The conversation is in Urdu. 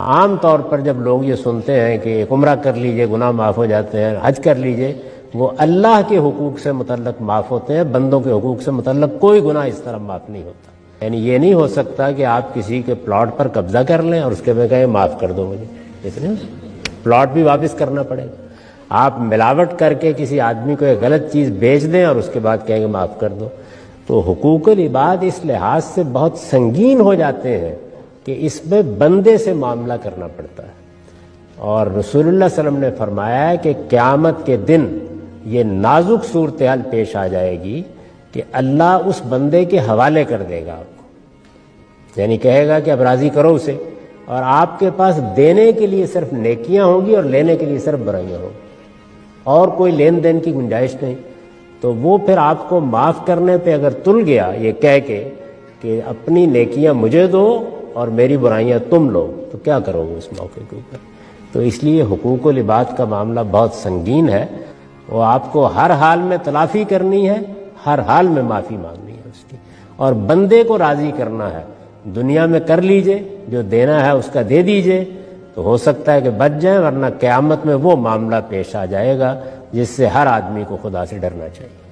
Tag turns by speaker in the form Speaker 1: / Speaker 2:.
Speaker 1: عام طور پر جب لوگ یہ سنتے ہیں کہ عمرہ کر لیجئے گناہ معاف ہو جاتے ہیں، حج کر لیجئے، وہ اللہ کے حقوق سے متعلق معاف ہوتے ہیں، بندوں کے حقوق سے متعلق کوئی گناہ اس طرح معاف نہیں ہوتا۔ یعنی یہ نہیں ہو سکتا کہ آپ کسی کے پلاٹ پر قبضہ کر لیں اور اس کے بعد کہیں معاف کر دو مجھے، اتنے پلاٹ بھی واپس کرنا پڑے گا۔ آپ ملاوٹ کر کے کسی آدمی کو ایک غلط چیز بیچ دیں اور اس کے بعد کہیں گے معاف کر دو۔ تو حقوق العباد اس لحاظ سے بہت سنگین ہو جاتے ہیں کہ اس میں بندے سے معاملہ کرنا پڑتا ہے، اور رسول اللہ صلی اللہ علیہ وسلم نے فرمایا ہے کہ قیامت کے دن یہ نازک صورتحال پیش آ جائے گی کہ اللہ اس بندے کے حوالے کر دے گا آپ کو، یعنی کہے گا کہ اب راضی کرو اسے، اور آپ کے پاس دینے کے لیے صرف نیکیاں ہوں گی اور لینے کے لیے صرف برائیاں ہوں گی، اور کوئی لین دین کی گنجائش نہیں۔ تو وہ پھر آپ کو معاف کرنے پہ اگر تل گیا یہ کہہ کے کہ اپنی نیکیاں مجھے دو اور میری برائیاں تم لو، تو کیا کرو گے اس موقع کے اوپر؟ تو اس لیے حقوق العباد کا معاملہ بہت سنگین ہے، وہ آپ کو ہر حال میں تلافی کرنی ہے، ہر حال میں معافی مانگنی ہے اس کی، اور بندے کو راضی کرنا ہے۔ دنیا میں کر لیجئے، جو دینا ہے اس کا دے دیجئے، تو ہو سکتا ہے کہ بچ جائیں، ورنہ قیامت میں وہ معاملہ پیش آ جائے گا جس سے ہر آدمی کو خدا سے ڈرنا چاہیے۔